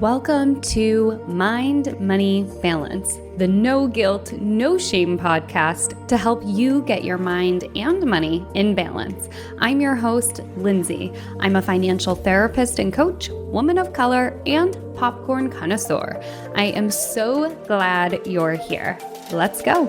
Welcome to Mind, Money, Balance, the no guilt, no shame podcast to help you get your mind and money in balance. I'm your host, Lindsay. I'm a financial therapist and coach, woman of color, and popcorn connoisseur. I am so glad you're here. Let's go.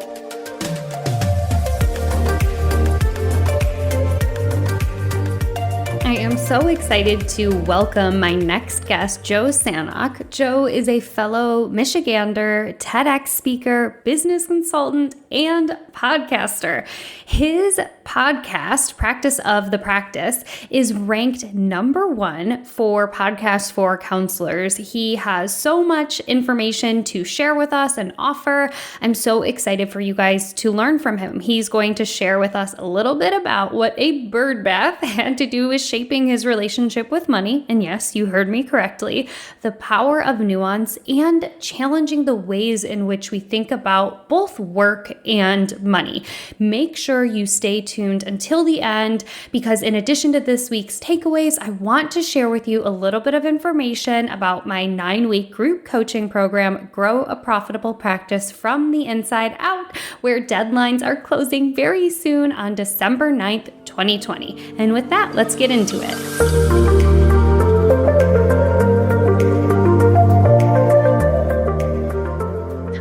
I am so excited to welcome my next guest, Joe Sanok. Joe is a fellow Michigander, TEDx speaker, business consultant, and podcaster. His podcast, Practice of the Practice, is ranked #1 for podcasts for counselors. He has so much information to share with us and offer. I'm so excited for you guys to learn from him. He's going to share with us a little bit about what a bird bath had to do with shaping his relationship with money. And yes, you heard me correctly. The power of nuance and challenging the ways in which we think about both work and money. Make sure you stay tuned until the end, because in addition to this week's takeaways, I want to share with you a little bit of information about my 9-week group coaching program, Grow a Profitable Practice from the Inside Out, where deadlines are closing very soon on December 9th, 2020. And with that, let's get into it.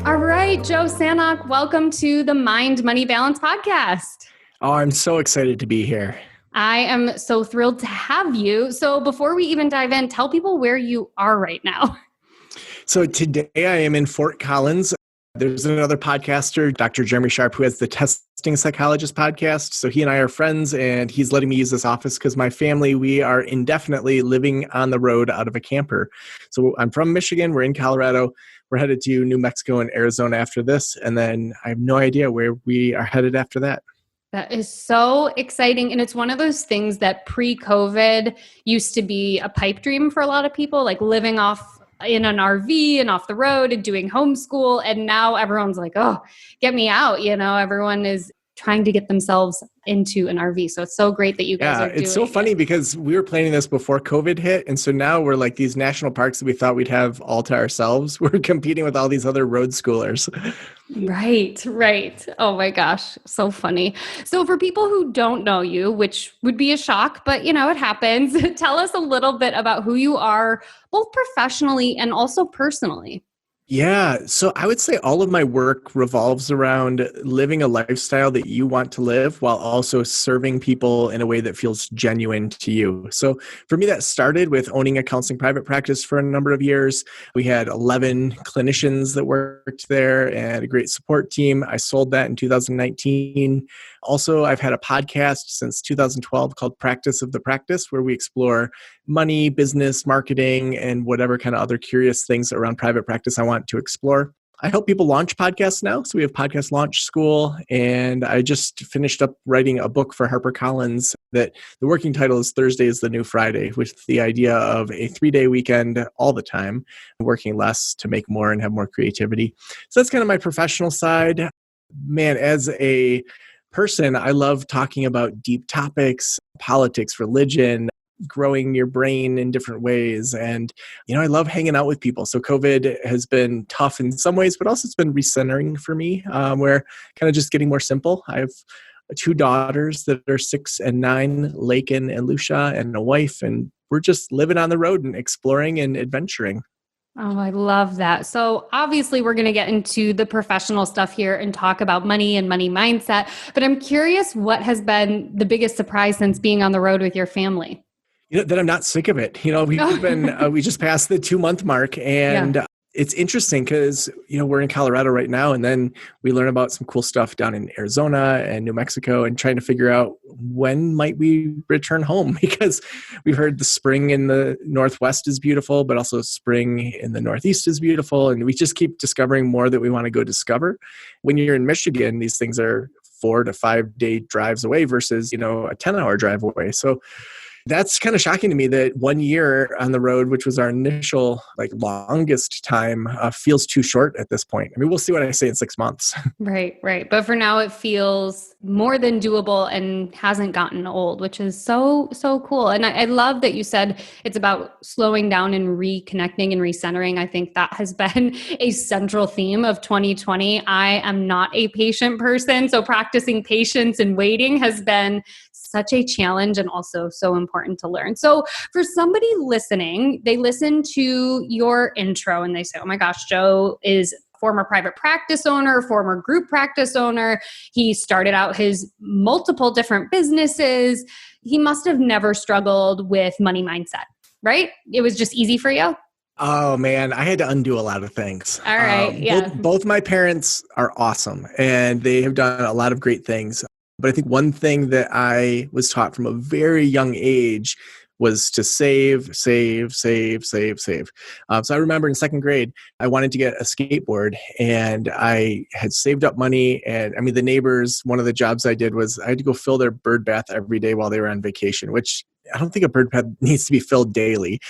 All right, Joe Sanok, welcome to the Mind, Money, Balance podcast. Oh, I'm so excited to be here. I am so thrilled to have you. So before we even dive in, tell people where you are right now. So today I am in Fort Collins. There's another podcaster, Dr. Jeremy Sharp, who has the Testing Psychologist podcast. So he and I are friends, and he's letting me use this office because my family, we are indefinitely living on the road out of a camper. So I'm from Michigan. We're in Colorado. We're headed to New Mexico and Arizona after this. And then I have no idea where we are headed after that. That is so exciting. And it's one of those things that pre-COVID used to be a pipe dream for a lot of people, like living off in an RV and off the road and doing homeschool. And now everyone's like, oh, get me out. You know, everyone is trying to get themselves into an RV. So it's so great that you guys are doing it. It's so funny because we were planning this before COVID hit. And so now we're like these national parks that we thought we'd have all to ourselves. We're competing with all these other road schoolers. Right. Oh my gosh. So funny. So for people who don't know you, which would be a shock, but you know, it happens. Tell us a little bit about who you are, both professionally and also personally. Yeah. So I would say all of my work revolves around living a lifestyle that you want to live while also serving people in a way that feels genuine to you. So for me, that started with owning a counseling private practice for a number of years. We had 11 clinicians that worked there and a great support team. I sold that in 2019. Also, I've had a podcast since 2012 called Practice of the Practice, where we explore money, business, marketing, and whatever kind of other curious things around private practice I want to explore. I help people launch podcasts now. So we have Podcast Launch School, and I just finished up writing a book for HarperCollins that the working title is Thursday is the New Friday, with the idea of a 3-day weekend all the time, working less to make more and have more creativity. So that's kind of my professional side. Man, as a person, I love talking about deep topics, politics, religion, growing your brain in different ways. And, you know, I love hanging out with people. So COVID has been tough in some ways, but also it's been recentering for me, where kind of just getting more simple. I have 2 daughters that are 6 and 9, Lakin and Lucia, and a wife, and we're just living on the road and exploring and adventuring. Oh, I love that. So obviously we're going to get into the professional stuff here and talk about money and money mindset, but I'm curious what has been the biggest surprise since being on the road with your family? You know, that I'm not sick of it. You know, we've been, we just passed the 2-month mark, and it's interesting because, you know, we're in Colorado right now, and then we learn about some cool stuff down in Arizona and New Mexico, and trying to figure out when might we return home, because we've heard the spring in the Northwest is beautiful, but also spring in the Northeast is beautiful. And we just keep discovering more that we want to go discover. When you're in Michigan, these things are 4 to 5 day drives away versus, you know, a 10-hour drive away. So that's kind of shocking to me that 1 year on the road, which was our initial longest time, feels too short at this point. I mean, we'll see what I say in 6 months. Right, right. But for now, it feels more than doable and hasn't gotten old, which is so, so cool. And I love that you said it's about slowing down and reconnecting and recentering. I think that has been a central theme of 2020. I am not a patient person, so practicing patience and waiting has been such a challenge and also so important to learn. So for somebody listening, they listen to your intro and they say, oh my gosh, Joe is former private practice owner, former group practice owner. He started out his multiple different businesses. He must have never struggled with money mindset, right? It was just easy for you? Oh man, I had to undo a lot of things. All right. Yeah. Both my parents are awesome and they have done a lot of great things. But I think one thing that I was taught from a very young age was to save, save, save, save, save. So I remember in second grade, I wanted to get a skateboard and I had saved up money. And I mean, the neighbors, one of the jobs I did was I had to go fill their bird bath every day while they were on vacation, which I don't think a bird bath needs to be filled daily.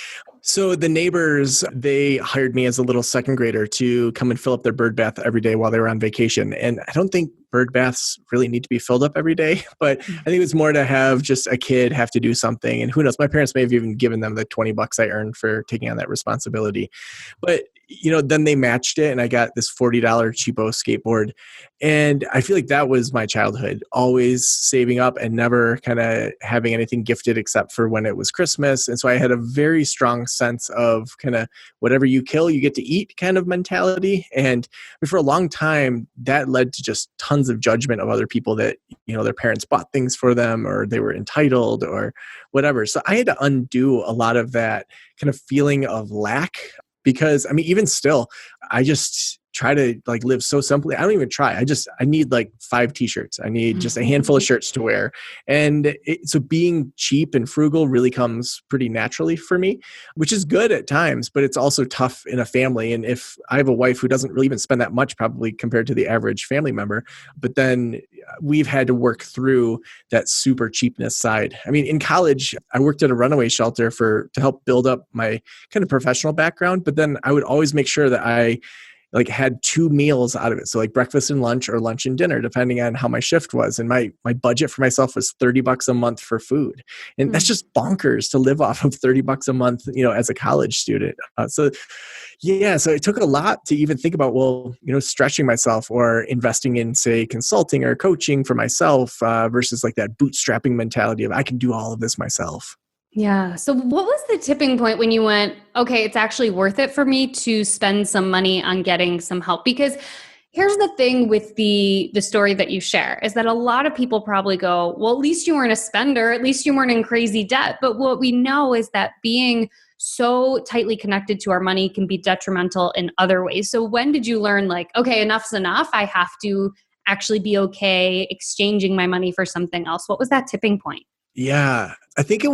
So the neighbors, they hired me as a little second grader to come and fill up their bird bath every day while they were on vacation. And I don't think bird baths really need to be filled up every day, but I think it's more to have just a kid have to do something. And who knows, my parents may have even given them the $20 I earned for taking on that responsibility. But then they matched it and I got this $40 cheapo skateboard. And I feel like that was my childhood, always saving up and never kind of having anything gifted except for when it was Christmas. And so I had a very strong sense of kind of whatever you kill, you get to eat kind of mentality. And for a long time, that led to just tons of judgment of other people that, their parents bought things for them or they were entitled or whatever. So I had to undo a lot of that kind of feeling of lack. Because I mean, even still, I just try to live so simply. I don't even try. I need 5 t-shirts. I need just a handful of shirts to wear. And so being cheap and frugal really comes pretty naturally for me, which is good at times, but it's also tough in a family. And if I have a wife who doesn't really even spend that much probably compared to the average family member, but then we've had to work through that super cheapness side. I mean, in college, I worked at a runaway shelter to help build up my kind of professional background, but then I would always make sure that I had 2 meals out of it. So breakfast and lunch or lunch and dinner, depending on how my shift was. And my budget for myself was $30 a month for food. And that's just bonkers to live off of $30 a month, as a college student. So it took a lot to even think about, stretching myself or investing in, say, consulting or coaching for myself versus that bootstrapping mentality of I can do all of this myself. Yeah. So what was the tipping point when you went, okay, it's actually worth it for me to spend some money on getting some help? Because here's the thing with the story that you share is that a lot of people probably go, well, at least you weren't a spender, at least you weren't in crazy debt. But what we know is that being so tightly connected to our money can be detrimental in other ways. So when did you learn okay, enough's enough. I have to actually be okay exchanging my money for something else? What was that tipping point? Yeah, I think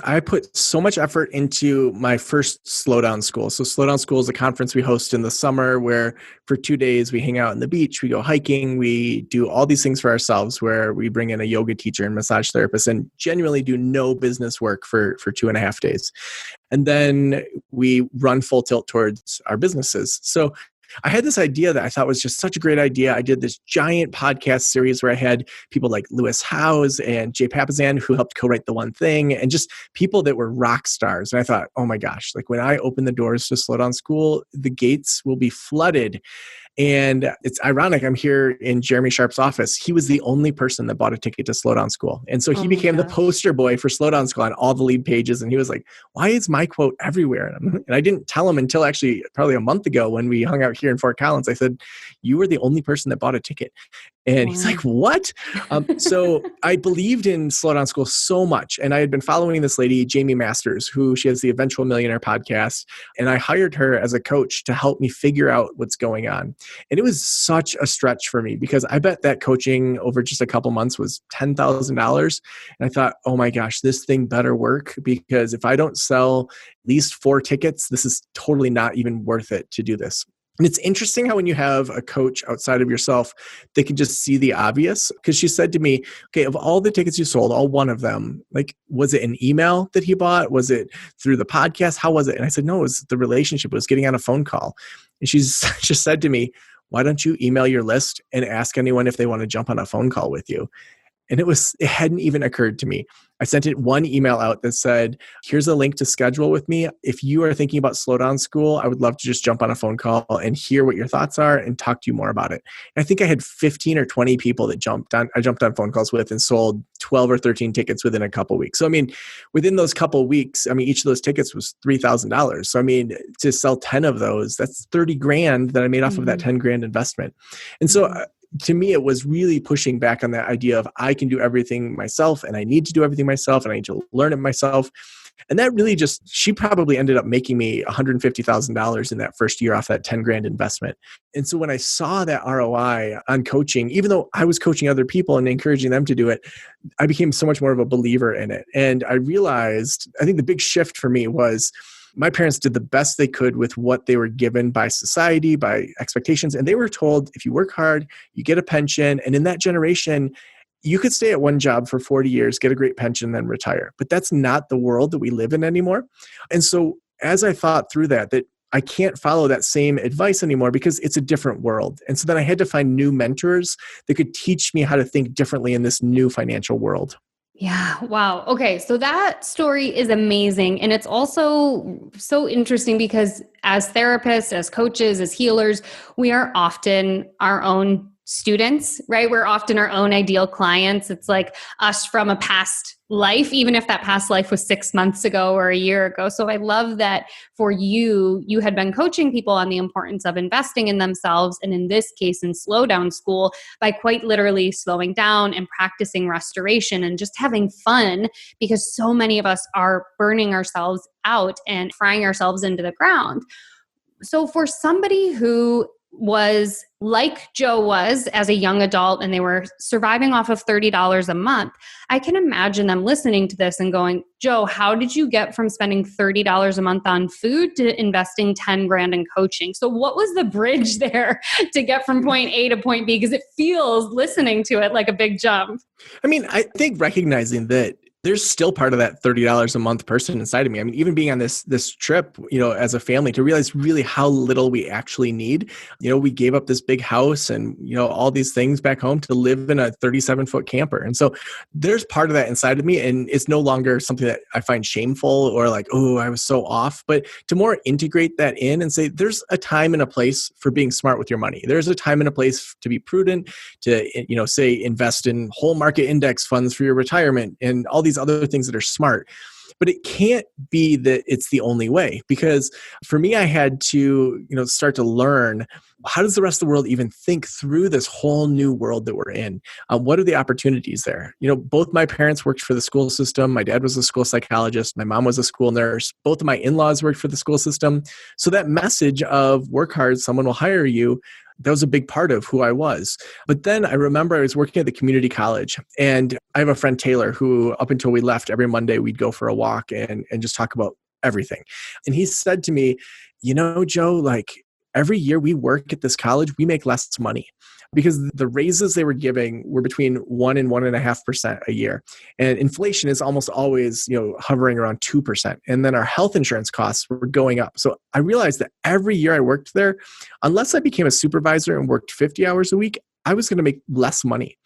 I put so much effort into my first Slowdown School. So Slowdown School is a conference we host in the summer where for 2 days we hang out on the beach, we go hiking, we do all these things for ourselves where we bring in a yoga teacher and massage therapist and genuinely do no business work for 2.5 days. And then we run full tilt towards our businesses. So I had this idea that I thought was just such a great idea. I did this giant podcast series where I had people like Lewis Howes and Jay Papasan who helped co-write The One Thing and just people that were rock stars. And I thought, oh my gosh, when I open the doors to Slowdown School, the gates will be flooded. And it's ironic, I'm here in Jeremy Sharp's office. He was the only person that bought a ticket to Slowdown School. And so he became the poster boy for Slowdown School on all the lead pages. And he was like, why is my quote everywhere? And I didn't tell him until actually probably a month ago when we hung out here in Fort Collins. I said, you were the only person that bought a ticket. And he's like, what? So I believed in Slowdown School so much. And I had been following this lady, Jamie Masters, who she has the Eventual Millionaire podcast. And I hired her as a coach to help me figure out what's going on. And it was such a stretch for me because I bet that coaching over just a couple months was $10,000. And I thought, oh my gosh, this thing better work because if I don't sell at least 4 tickets, this is totally not even worth it to do this. And it's interesting how when you have a coach outside of yourself, they can just see the obvious. Because she said to me, okay, of all the tickets you sold, all one of them, like, was it an email that he bought? Was it through the podcast? How was it? And I said, no, it was the relationship. It was getting on a phone call. And she's just said to me, why don't you email your list and ask anyone if they want to jump on a phone call with you? And it hadn't even occurred to me. I sent it one email out that said, here's a link to schedule with me. If you are thinking about slowdown school, I would love to just jump on a phone call and hear what your thoughts are and talk to you more about it. And I think I had 15 or 20 people that I jumped on phone calls with and sold 12 or 13 tickets within a couple of weeks. So, I mean, within those couple of weeks, I mean, each of those tickets was $3,000. So, I mean, to sell 10 of those, that's 30 grand that I made off of that 10 grand investment. And so, to me, it was really pushing back on that idea of I can do everything myself and I need to do everything myself and I need to learn it myself. And that really she probably ended up making me $150,000 in that first year off that 10 grand investment. And so when I saw that ROI on coaching, even though I was coaching other people and encouraging them to do it, I became so much more of a believer in it. And I realized, I think the big shift for me was, my parents did the best they could with what they were given by society, by expectations. And they were told, if you work hard, you get a pension. And in that generation, you could stay at one job for 40 years, get a great pension, then retire. But that's not the world that we live in anymore. And so as I thought through that I can't follow that same advice anymore because it's a different world. And so then I had to find new mentors that could teach me how to think differently in this new financial world. Yeah. Wow. Okay. So that story is amazing. And it's also so interesting because as therapists, as coaches, as healers, we are often our own students, right? We're often our own ideal clients. It's like us from a past life, even if that past life was 6 months ago or a year ago. So I love that for you, you had been coaching people on the importance of investing in themselves. And in this case, in Slow Down School, by quite literally slowing down and practicing restoration and just having fun, because so many of us are burning ourselves out and frying ourselves into the ground. So for somebody who was like Joe was as a young adult and they were surviving off of $30 a month, I can imagine them listening to this and going, Joe, how did you get from spending $30 a month on food to investing 10 grand in coaching? So what was the bridge there to get from point A to point B? Because it feels, listening to it, like a big jump. I mean, I think recognizing that there's still part of that $30 a month person inside of me. I mean, even being on this trip, as a family, to realize really how little we actually need. We gave up this big house and, all these things back home to live in a 37-foot camper. And so there's part of that inside of me. And it's no longer something that I find shameful or like, oh, I was so off. But to more integrate that in and say, there's a time and a place for being smart with your money. There's a time and a place to be prudent, to, say, invest in whole market index funds for your retirement and all these other things that are smart. But it can't be that it's the only way, because for me, I had to, start to learn, how does the rest of the world even think through this whole new world that we're in? What are the opportunities there? Both my parents worked for the school system. My dad was a school psychologist. My mom was a school nurse. Both of my in-laws worked for the school system. So that message of work hard, someone will hire you, that was a big part of who I was. But then I remember I was working at the community college, and I have a friend, Taylor, who up until we left, every Monday we'd go for a walk and just talk about everything. And he said to me, Joe, like, every year we work at this college, we make less money, because the raises they were giving were between 1 and 1.5% a year. And inflation is almost always, hovering around 2%. And then our health insurance costs were going up. So I realized that every year I worked there, unless I became a supervisor and worked 50 hours a week, I was going to make less money.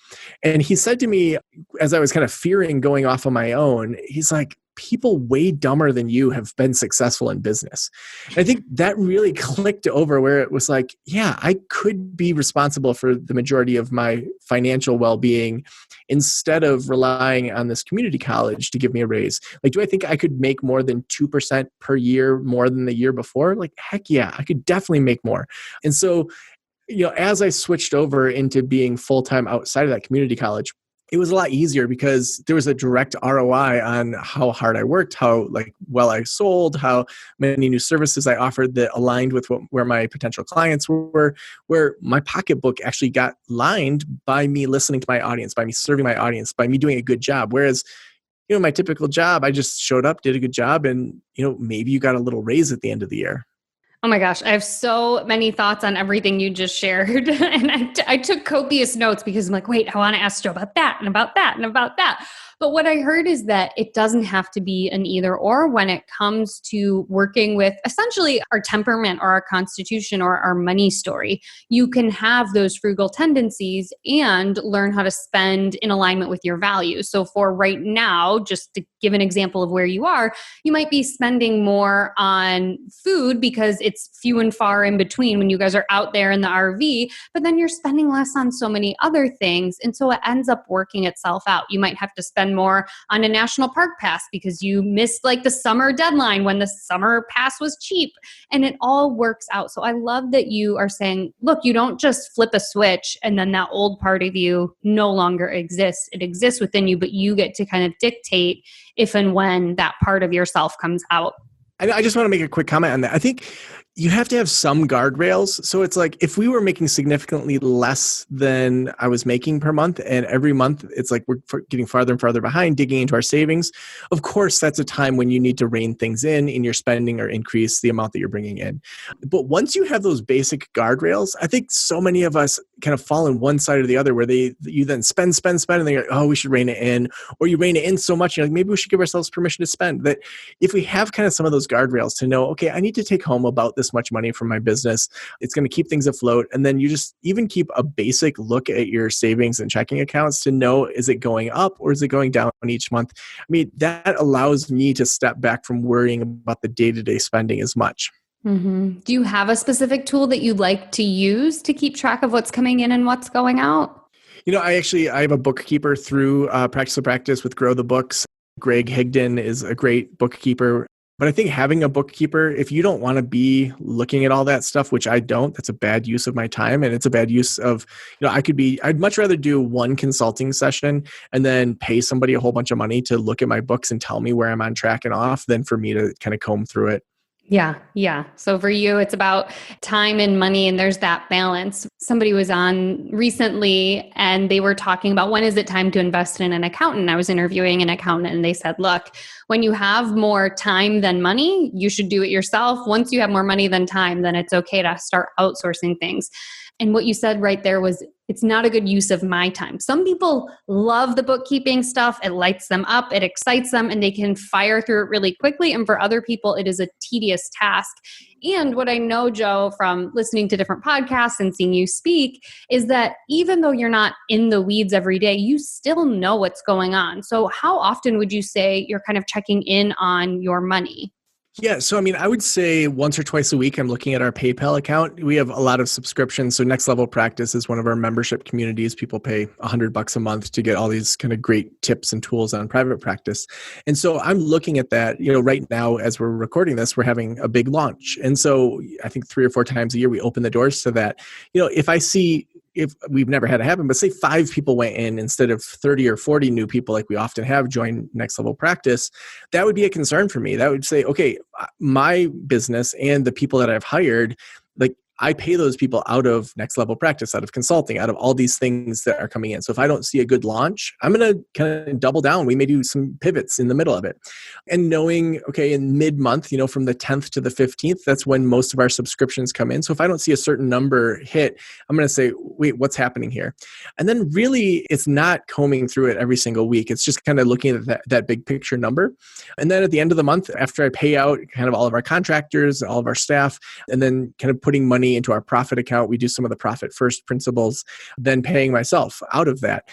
And he said to me, as I was kind of fearing going off on my own, he's like, people way dumber than you have been successful in business. And I think that really clicked over, where it was like, yeah, I could be responsible for the majority of my financial well-being instead of relying on this community college to give me a raise. Like, do I think I could make more than 2% per year more than the year before? Like, heck yeah, I could definitely make more. And so, as I switched over into being full-time outside of that community college, it was a lot easier because there was a direct ROI on how hard I worked, how well I sold, how many new services I offered that aligned with where my potential clients were, where my pocketbook actually got lined by me listening to my audience, by me serving my audience, by me doing a good job. Whereas, my typical job, I just showed up, did a good job, and, maybe you got a little raise at the end of the year. Oh my gosh, I have so many thoughts on everything you just shared. And I took copious notes because I'm like, wait, I want to ask Joe about that and about that and about that. But what I heard is that it doesn't have to be an either or when it comes to working with essentially our temperament or our constitution or our money story. You can have those frugal tendencies and learn how to spend in alignment with your values. So for right now, just to give an example of where you are, you might be spending more on food because it's few and far in between when you guys are out there in the RV, but then you're spending less on so many other things. And so it ends up working itself out. You might have to spend more on a national park pass because you missed like the summer deadline when the summer pass was cheap, and it all works out. So I love that you are saying, look, you don't just flip a switch and then that old part of you no longer exists. It exists within you, but you get to kind of dictate if and when that part of yourself comes out. I just want to make a quick comment on that. I think you have to have some guardrails. So it's like if we were making significantly less than I was making per month, and every month it's like we're getting farther and farther behind, digging into our savings, of course, that's a time when you need to rein things in your spending or increase the amount that you're bringing in. But once you have those basic guardrails, I think so many of us kind of fall in one side or the other where you then spend, and then you're like, oh, we should rein it in. Or you rein it in so much, you're like, maybe we should give ourselves permission to spend. That if we have kind of some of those guardrails to know, okay, I need to take home about this much money from my business. It's going to keep things afloat. And then you just even keep a basic look at your savings and checking accounts to know, is it going up or is it going down each month? I mean, that allows me to step back from worrying about the day-to-day spending as much. Mm-hmm. Do you have a specific tool that you'd like to use to keep track of what's coming in and what's going out? I have a bookkeeper through Practice of Practice with Grow the Books. Greg Higdon is a great bookkeeper. But I think having a bookkeeper, if you don't want to be looking at all that stuff, which I don't, that's a bad use of my time. And it's a bad use of, I'd much rather do one consulting session and then pay somebody a whole bunch of money to look at my books and tell me where I'm on track and off than for me to kind of comb through it. Yeah. Yeah. So for you, it's about time and money, and there's that balance. Somebody was on recently and they were talking about when is it time to invest in an accountant. I was interviewing an accountant and they said, look, when you have more time than money, you should do it yourself. Once you have more money than time, then it's okay to start outsourcing things. And what you said right there was, it's not a good use of my time. Some people love the bookkeeping stuff. It lights them up, it excites them, and they can fire through it really quickly. And for other people, it is a tedious task. And what I know, Joe, from listening to different podcasts and seeing you speak, is that even though you're not in the weeds every day, you still know what's going on. So how often would you say you're kind of checking in on your money? Yeah. So, I would say once or twice a week, I'm looking at our PayPal account. We have a lot of subscriptions. So Next Level Practice is one of our membership communities. People pay $100 a month to get all these kind of great tips and tools on private practice. And so I'm looking at that, right now, as we're recording this, we're having a big launch. And so I think 3 or 4 times a year, we open the doors to that. If we've never had it happen, but say 5 people went in instead of 30 or 40 new people like we often have join Next Level Practice, that would be a concern for me. That would say, okay, my business and the people that I've hired, like I pay those people out of Next Level Practice, out of consulting, out of all these things that are coming in. So if I don't see a good launch, I'm going to kind of double down. We may do some pivots in the middle of it. And knowing, okay, in mid-month, from the 10th to the 15th, that's when most of our subscriptions come in. So if I don't see a certain number hit, I'm going to say, wait, what's happening here? And then really, it's not combing through it every single week. It's just kind of looking at that big picture number. And then at the end of the month, after I pay out kind of all of our contractors, all of our staff, and then kind of putting money into our profit account, we do some of the profit first principles, then paying myself out of that.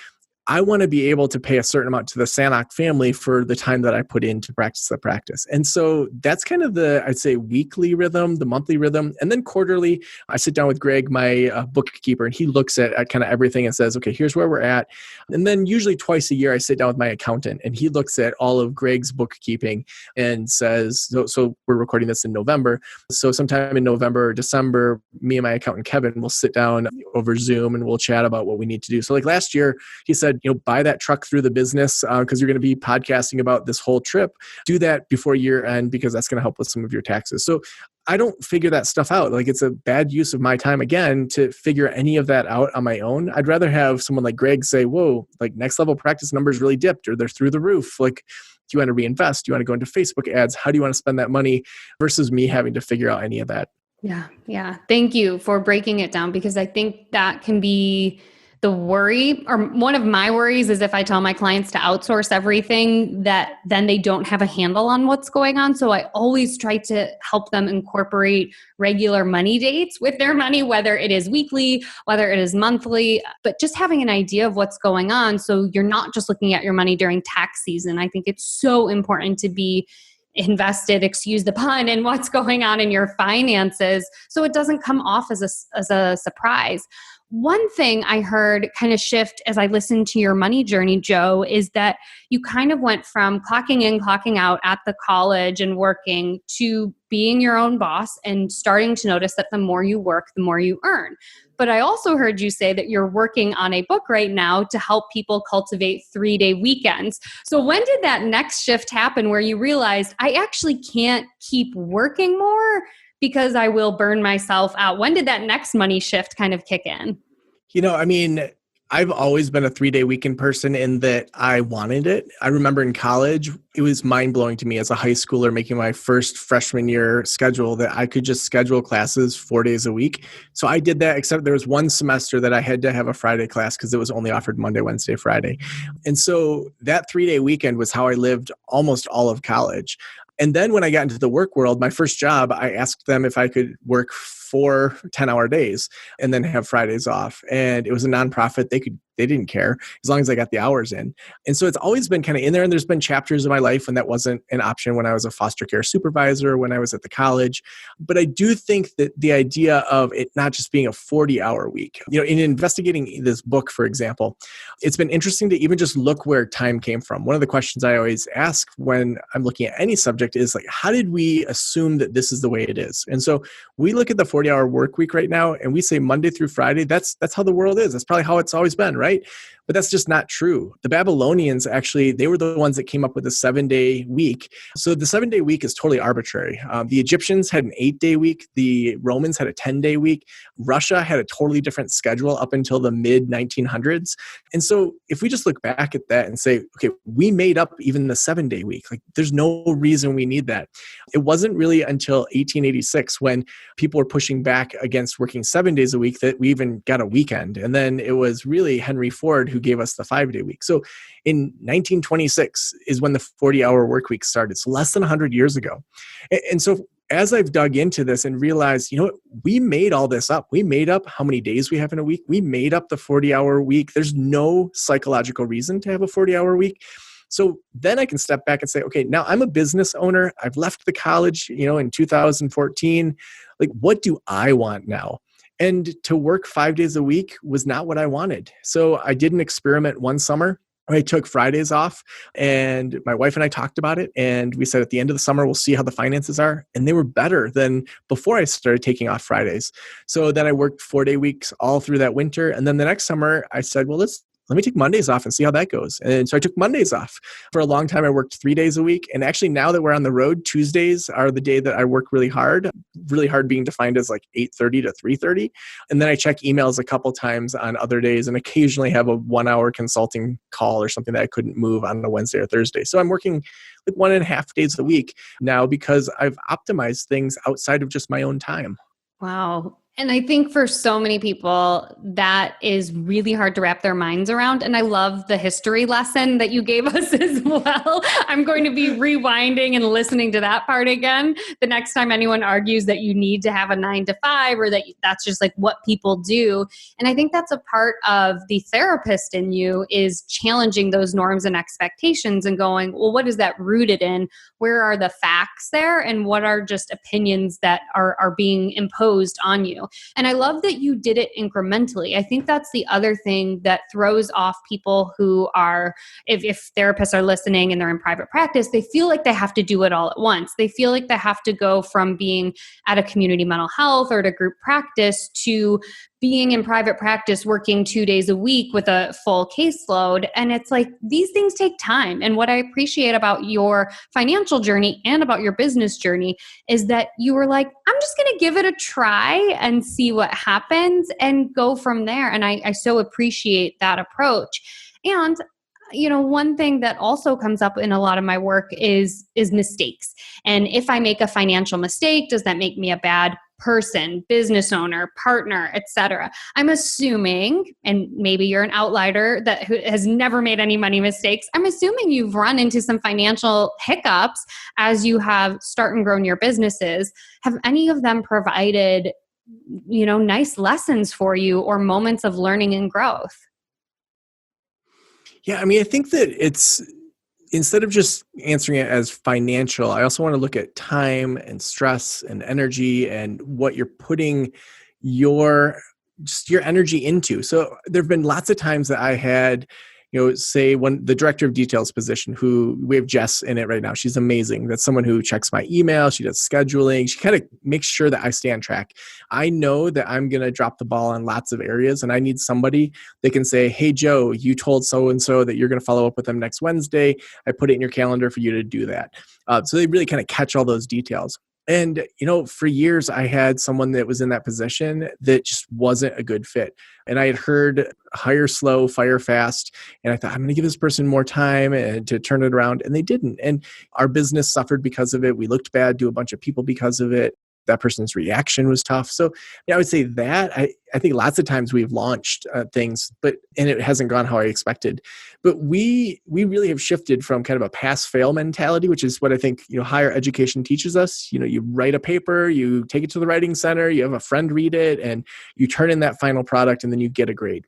I want to be able to pay a certain amount to the Sanok family for the time that I put in to practice the practice. And so that's kind of I'd say weekly rhythm, the monthly rhythm. And then quarterly, I sit down with Greg, my bookkeeper, and he looks at kind of everything and says, okay, here's where we're at. And then usually twice a year, I sit down with my accountant and he looks at all of Greg's bookkeeping and says, so we're recording this in November. So sometime in November or December, me and my accountant, Kevin, will sit down over Zoom and we'll chat about what we need to do. So like last year, he said, buy that truck through the business because you're going to be podcasting about this whole trip. Do that before year end because that's going to help with some of your taxes. So I don't figure that stuff out. Like it's a bad use of my time again to figure any of that out on my own. I'd rather have someone like Greg say, whoa, like Next Level Practice numbers really dipped or they're through the roof. Like, do you want to reinvest? Do you want to go into Facebook ads? How do you want to spend that money versus me having to figure out any of that? Yeah. Yeah. Thank you for breaking it down, because I think that can be the worry, or one of my worries is if I tell my clients to outsource everything, that then they don't have a handle on what's going on. So I always try to help them incorporate regular money dates with their money, whether it is weekly, whether it is monthly, but just having an idea of what's going on. So you're not just looking at your money during tax season. I think it's so important to be invested, excuse the pun, in what's going on in your finances so it doesn't come off as a surprise. One thing I heard kind of shift as I listened to your money journey, Joe, is that you kind of went from clocking in, clocking out at the college and working to being your own boss and starting to notice that the more you work, the more you earn. But I also heard you say that you're working on a book right now to help people cultivate 3-day weekends. So when did that next shift happen where you realized I actually can't keep working more because I will burn myself out? When did that next money shift kind of kick in? I mean, I've always been a 3-day weekend person in that I wanted it. I remember in college, it was mind blowing to me as a high schooler making my first freshman year schedule that I could just schedule classes 4 days a week. So I did that, except there was one semester that I had to have a Friday class because it was only offered Monday, Wednesday, Friday. And so that 3-day weekend was how I lived almost all of college. And then when I got into the work world, my first job, I asked them if I could work 4 10-hour days and then have Fridays off. And it was a nonprofit. They didn't care as long as I got the hours in. And so it's always been kind of in there. And there's been chapters of my life when that wasn't an option, when I was a foster care supervisor, when I was at the college. But I do think that the idea of it not just being a 40-hour week, in investigating this book, for example, it's been interesting to even just look where time came from. One of the questions I always ask when I'm looking at any subject is like, how did we assume that this is the way it is? And so we look at the 40-hour work week right now and we say Monday through Friday, that's how the world is. That's probably how it's always been, right? But that's just not true. The Babylonians, actually, they were the ones that came up with a 7-day week. So the 7-day week is totally arbitrary. The Egyptians had an 8-day week. The Romans had a 10-day week. Russia had a totally different schedule up until the mid 1900s. And so if we just look back at that and say, okay, we made up even the 7-day week. Like, there's no reason we need that. It wasn't really until 1886 when people were pushing back against working 7 days a week that we even got a weekend. And then it was really Henry Ford who gave us the 5-day week. So in 1926 is when the 40-hour work week started. So less than 100 years ago. And so as I've dug into this and realized, we made all this up. We made up how many days we have in a week. We made up the 40-hour week. There's no psychological reason to have a 40-hour week. So then I can step back and say, okay, now I'm a business owner. I've left the college, in 2014. Like, what do I want now? And to work 5 days a week was not what I wanted. So I did an experiment one summer. I took Fridays off, and my wife and I talked about it. And we said at the end of the summer, we'll see how the finances are. And they were better than before I started taking off Fridays. So then I worked 4-day weeks all through that winter. And then the next summer I said, well, let me take Mondays off and see how that goes. And so I took Mondays off. For a long time, I worked 3 days a week. And actually, now that we're on the road, Tuesdays are the day that I work really hard being defined as like 8:30 to 3:30. And then I check emails a couple times on other days and occasionally have a 1-hour consulting call or something that I couldn't move on a Wednesday or Thursday. So I'm working like 1.5 days a week now because I've optimized things outside of just my own time. Wow. And I think for so many people, that is really hard to wrap their minds around. And I love the history lesson that you gave us as well. I'm going to be rewinding and listening to that part again the next time anyone argues that you need to have a 9 to 5 or that's just like what people do. And I think that's a part of the therapist in you, is challenging those norms and expectations and going, well, what is that rooted in? Where are the facts there? And what are just opinions that are being imposed on you? And I love that you did it incrementally. I think that's the other thing that throws off people who are, if therapists are listening and they're in private practice, they feel like they have to do it all at once. They feel like they have to go from being at a community mental health or at a group practice to being in private practice, working 2 days a week with a full caseload. And it's like, these things take time. And what I appreciate about your financial journey and about your business journey is that you were like, I'm just going to give it a try and see what happens and go from there. And I so appreciate that approach. And one thing that also comes up in a lot of my work is mistakes. And if I make a financial mistake, does that make me a bad person, business owner, partner, etc. I'm assuming, and maybe you're an outlier that has never made any money mistakes, I'm assuming you've run into some financial hiccups as you have started and grown your businesses. Have any of them provided, nice lessons for you or moments of learning and growth? Yeah, I mean, I think that it's, instead of just answering it as financial, I also want to look at time and stress and energy and what you're putting your just your energy into. So there have been lots of times that I had, say when the director of details position, who we have Jess in it right now. She's amazing. That's someone who checks my email. She does scheduling. She kind of makes sure that I stay on track. I know that I'm going to drop the ball on lots of areas, and I need somebody that can say, hey, Joe, you told so-and-so that you're going to follow up with them next Wednesday. I put it in your calendar for you to do that. So they really kind of catch all those details. And, for years, I had someone that was in that position that just wasn't a good fit. And I had heard hire slow, fire fast. And I thought, I'm going to give this person more time and to turn it around. And they didn't. And our business suffered because of it. We looked bad to a bunch of people because of it. That person's reaction was tough. So I would say that I think lots of times we've launched things, and it hasn't gone how I expected. But we really have shifted from kind of a pass-fail mentality, which is what I think higher education teaches us. You write a paper, you take it to the writing center, you have a friend read it, and you turn in that final product, and then you get a grade.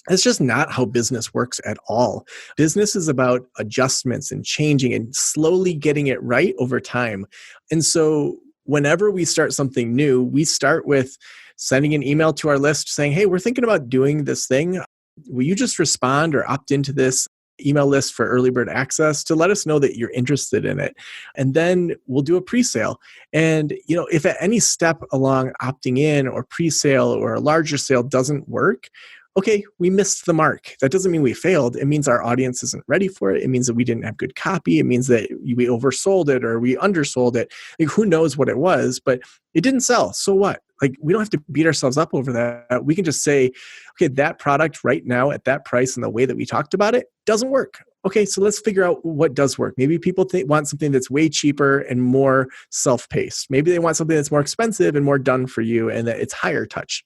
That's just not how business works at all. Business is about adjustments and changing and slowly getting it right over time. And so whenever we start something new, we start with sending an email to our list saying, hey, we're thinking about doing this thing. Will you just respond or opt into this email list for early bird access to let us know that you're interested in it? And then we'll do a pre-sale. And, if at any step along opting in or pre-sale or a larger sale doesn't work, okay, we missed the mark. That doesn't mean we failed. It means our audience isn't ready for it. It means that we didn't have good copy. It means that we oversold it or we undersold it. Like, who knows what it was, but it didn't sell. So what? Like, we don't have to beat ourselves up over that. We can just say, okay, that product right now at that price and the way that we talked about it doesn't work. Okay, so let's figure out what does work. Maybe people want something that's way cheaper and more self-paced. Maybe they want something that's more expensive and more done for you and that it's higher touch.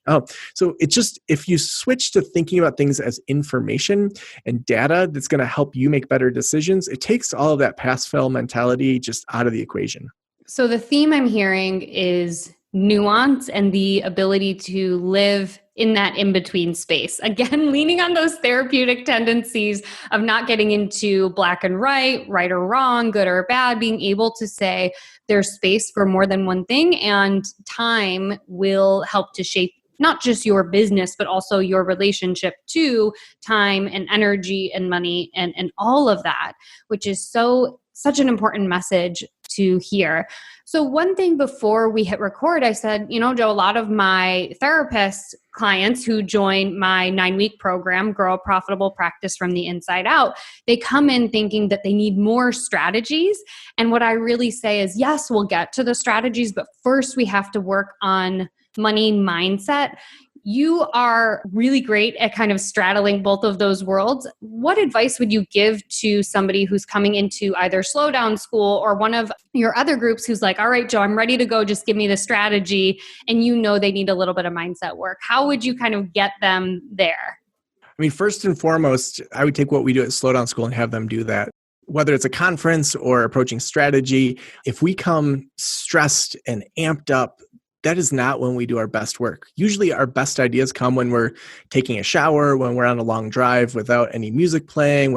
So it's just, if you switch to thinking about things as information and data that's going to help you make better decisions, it takes all of that pass-fail mentality just out of the equation. So the theme I'm hearing is nuance and the ability to live in that in-between space. Again, leaning on those therapeutic tendencies of not getting into black and right or wrong, good or bad, being able to say there's space for more than one thing, and time will help to shape not just your business, but also your relationship to time and energy and money and all of that, which is such an important message to hear. So one thing before we hit record, I said, Joe, a lot of my therapist clients who join my 9-week program, Grow a Profitable Practice from the Inside Out, they come in thinking that they need more strategies. And what I really say is, yes, we'll get to the strategies, but first we have to work on money mindset. You are really great at kind of straddling both of those worlds. What advice would you give to somebody who's coming into either Slowdown School or one of your other groups who's like, all right, Joe, I'm ready to go. Just give me the strategy. And they need a little bit of mindset work. How would you kind of get them there? I mean, first and foremost, I would take what we do at Slowdown School and have them do that. Whether it's a conference or approaching strategy, if we come stressed and amped up, that is not when we do our best work. Usually our best ideas come when we're taking a shower, when we're on a long drive without any music playing,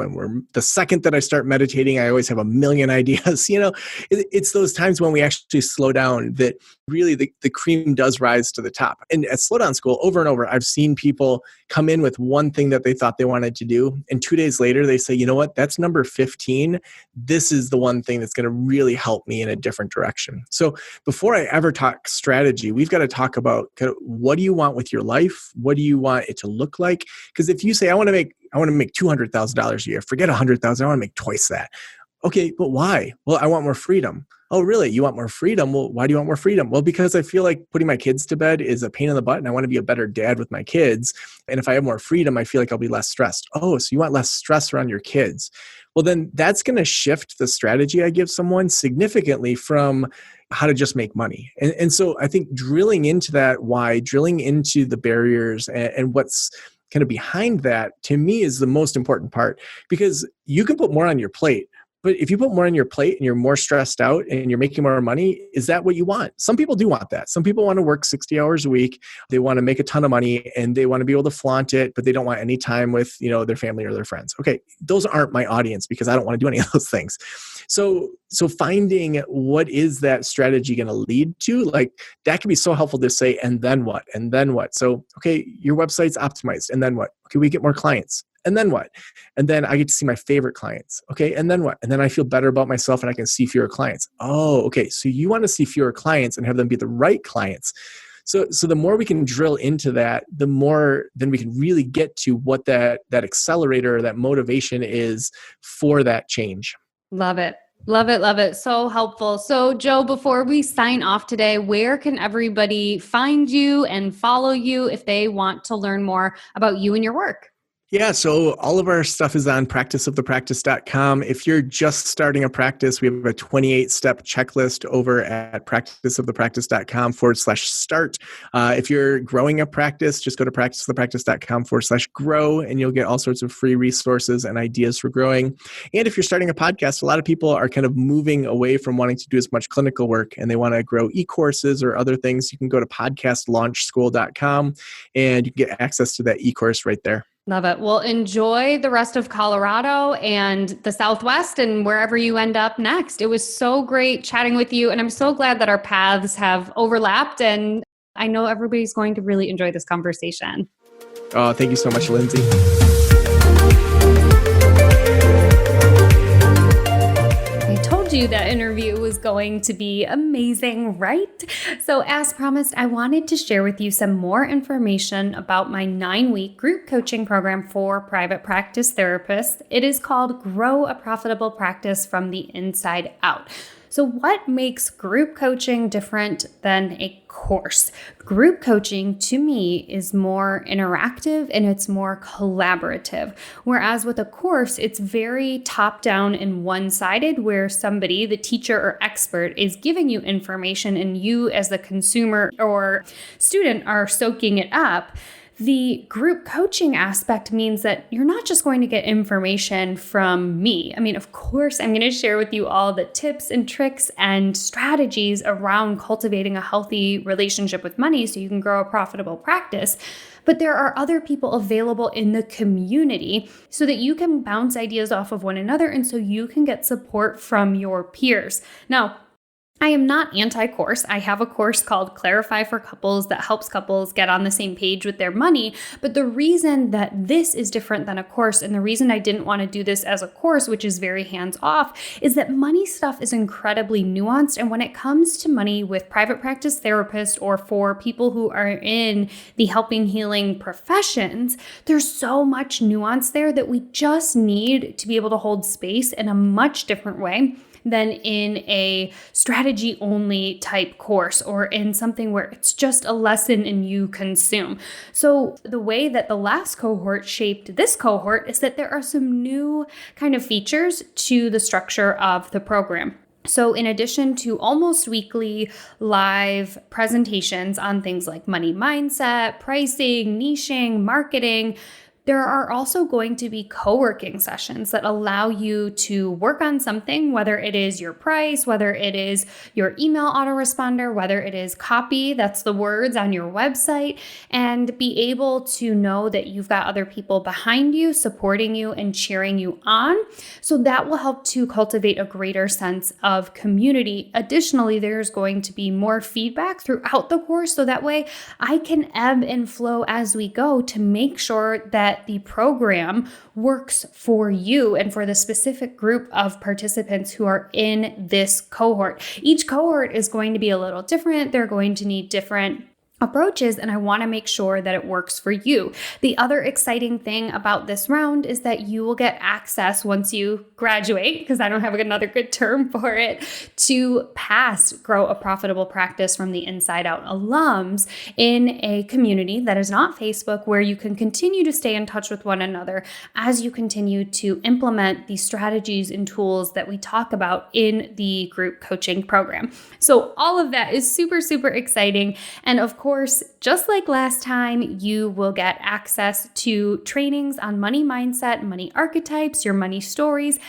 the second that I start meditating, I always have a million ideas. It's those times when we actually slow down that really the cream does rise to the top. And at Slowdown School, over and over, I've seen people come in with one thing that they thought they wanted to do. And 2 days later, they say, you know what, that's number 15. This is the one thing that's going to really help me in a different direction. So before I ever talk strategy, we've got to talk about kind of what do you want with your life? What do you want it to look like? Because if you say, I want to make $200,000 a year, forget $100,000, I want to make twice that. Okay, but why? Well, I want more freedom. Oh, really? You want more freedom? Well, why do you want more freedom? Well, because I feel like putting my kids to bed is a pain in the butt and I want to be a better dad with my kids. And if I have more freedom, I feel like I'll be less stressed. Oh, so you want less stress around your kids. well, then that's going to shift the strategy I give someone significantly from how to just make money. And so I think drilling into that why, drilling into the barriers and what's kind of behind that, to me, is the most important part, because you can put more on your plate. But if you put more on your plate and you're more stressed out and you're making more money, is that what you want? Some people do want that. Some people want to work 60 hours a week. They want to make a ton of money and they want to be able to flaunt it, but they don't want any time with, their family or their friends. Okay, those aren't my audience because I don't want to do any of those things. So finding what is that strategy going to lead to, like that can be so helpful to say, and then what? And then what? So, okay, your website's optimized. And then what? Okay, we get more clients. And then what? And then I get to see my favorite clients. Okay. And then what? And then I feel better about myself and I can see fewer clients. Oh, okay. So you want to see fewer clients and have them be the right clients. So the more we can drill into that, the more then we can really get to what that accelerator, that motivation is for that change. Love it. Love it. Love it. So helpful. So Joe, before we sign off today, where can everybody find you and follow you if they want to learn more about you and your work? Yeah, so all of our stuff is on practiceofthepractice.com. If you're just starting a practice, we have a 28-step checklist over at practiceofthepractice.com/start. If you're growing a practice, just go to practiceofthepractice.com/grow, and you'll get all sorts of free resources and ideas for growing. And if you're starting a podcast, a lot of people are kind of moving away from wanting to do as much clinical work, and they want to grow e-courses or other things. You can go to podcastlaunchschool.com, and you can get access to that e-course right there. Love it. Well, enjoy the rest of Colorado and the Southwest and wherever you end up next. It was so great chatting with you. And I'm so glad that our paths have overlapped. And I know everybody's going to really enjoy this conversation. Oh, thank you so much, Lindsay. You that interview was going to be amazing, right? So as promised, I wanted to share with you some more information about my 9-week group coaching program for private practice therapists. It is called Grow a Profitable Practice from the Inside Out. So what makes group coaching different than a course? Group coaching to me is more interactive and it's more collaborative. Whereas with a course, it's very top-down and one-sided, where somebody, the teacher or expert, is giving you information and you as the consumer or student are soaking it up. The group coaching aspect means that you're not just going to get information from me. I mean, of course, I'm going to share with you all the tips and tricks and strategies around cultivating a healthy relationship with money so you can grow a profitable practice. But there are other people available in the community so that you can bounce ideas off of one another and so you can get support from your peers. Now, I am not anti-course. I have a course called Clarify for Couples that helps couples get on the same page with their money. But the reason that this is different than a course, and the reason I didn't want to do this as a course, which is very hands-off, is that money stuff is incredibly nuanced. And when it comes to money with private practice therapists or for people who are in the helping healing professions, there's so much nuance there that we just need to be able to hold space in a much different way than in a strategy only type course or in something where it's just a lesson and you consume. So the way that the last cohort shaped this cohort is that there are some new kind of features to the structure of the program. So in addition to almost weekly live presentations on things like money mindset, pricing, niching, marketing, there are also going to be co-working sessions that allow you to work on something, whether it is your price, whether it is your email autoresponder, whether it is copy, that's the words on your website, and be able to know that you've got other people behind you, supporting you and cheering you on. So that will help to cultivate a greater sense of community. Additionally, there's going to be more feedback throughout the course, so that way I can ebb and flow as we go to make sure that the program works for you and for the specific group of participants who are in this cohort. Each cohort is going to be a little different. They're going to need different approaches, and I want to make sure that it works for you. The other exciting thing about this round is that you will get access once you graduate, because I don't have another good term for it, to past Grow a Profitable Practice from the Inside Out alums in a community that is not Facebook, where you can continue to stay in touch with one another as you continue to implement the strategies and tools that we talk about in the group coaching program. So all of that is super, super exciting. And of course, just like last time, you will get access to trainings on money mindset, money archetypes, your money stories.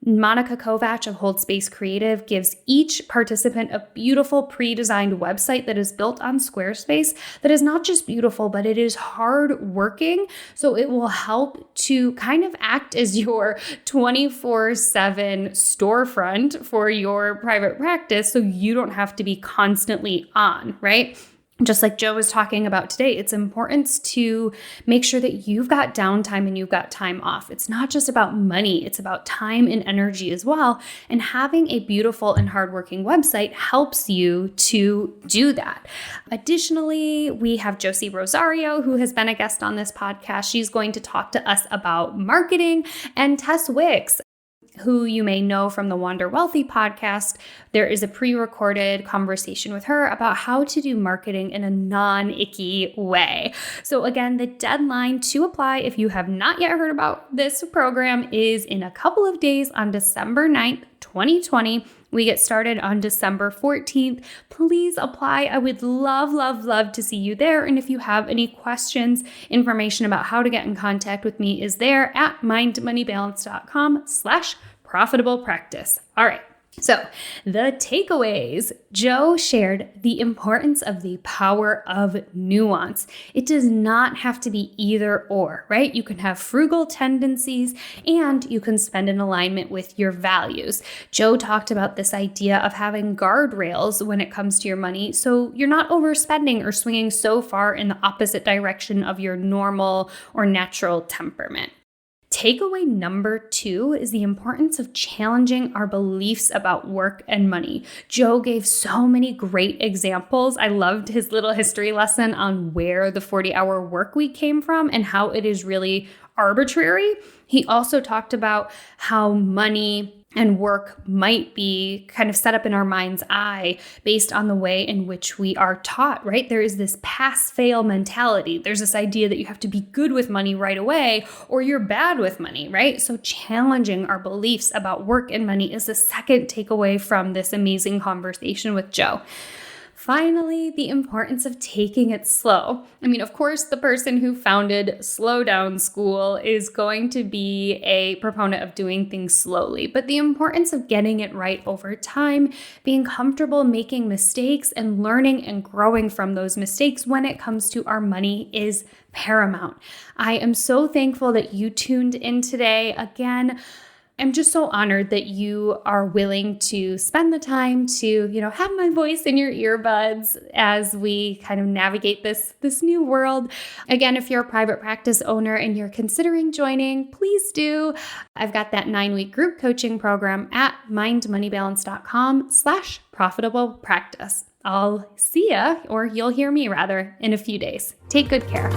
Monica Kovac of Hold Space Creative gives each participant a beautiful pre-designed website that is built on Squarespace that is not just beautiful, but it is hard working. So it will help to kind of act as your 24/7 storefront for your private practice, so you don't have to be constantly on, right? Just like Joe was talking about today, it's important to make sure that you've got downtime and you've got time off. It's not just about money, it's about time and energy as well. And having a beautiful and hardworking website helps you to do that. Additionally, we have Josie Rosario, who has been a guest on this podcast. She's going to talk to us about marketing, and Tess Wicks, who you may know from the Wander Wealthy podcast. There is a pre-recorded conversation with her about how to do marketing in a non-icky way. So again, the deadline to apply, if you have not yet heard about this program, is in a couple of days on December 9th, 2020. We get started on December 14th. Please apply. I would love, love, love to see you there. And if you have any questions, information about how to get in contact with me is there at mindmoneybalance.com/profitable practice. All right. So the takeaways: Joe shared the importance of the power of nuance. It does not have to be either or, right? You can have frugal tendencies and you can spend in alignment with your values. Joe talked about this idea of having guardrails when it comes to your money, so you're not overspending or swinging so far in the opposite direction of your normal or natural temperament. Takeaway number 2 is the importance of challenging our beliefs about work and money. Joe gave so many great examples. I loved his little history lesson on where the 40-hour work week came from and how it is really arbitrary. He also talked about how money and work might be kind of set up in our mind's eye based on the way in which we are taught, right? There is this pass-fail mentality. There's this idea that you have to be good with money right away or you're bad with money, right? So challenging our beliefs about work and money is the second takeaway from this amazing conversation with Joe. Finally, the importance of taking it slow. I mean, of course, the person who founded Slow Down School is going to be a proponent of doing things slowly, but the importance of getting it right over time, being comfortable making mistakes and learning and growing from those mistakes when it comes to our money is paramount. I am so thankful that you tuned in today. Again, I'm just so honored that you are willing to spend the time to, have my voice in your earbuds as we kind of navigate this new world. Again, if you're a private practice owner and you're considering joining, please do. I've got that 9-week group coaching program at mindmoneybalance.com/profitable practice. I'll see ya, or you'll hear me rather, in a few days. Take good care.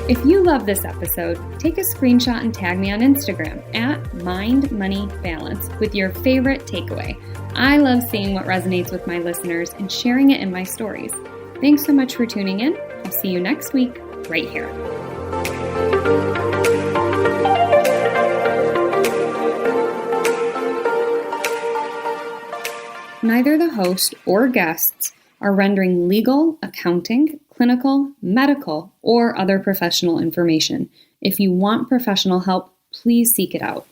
If you love this episode, take a screenshot and tag me on Instagram at mindmoneybalance with your favorite takeaway. I love seeing what resonates with my listeners and sharing it in my stories. Thanks so much for tuning in. I'll see you next week, right here. Neither the host or guests are rendering legal, accounting, clinical, medical, or other professional information. If you want professional help, please seek it out.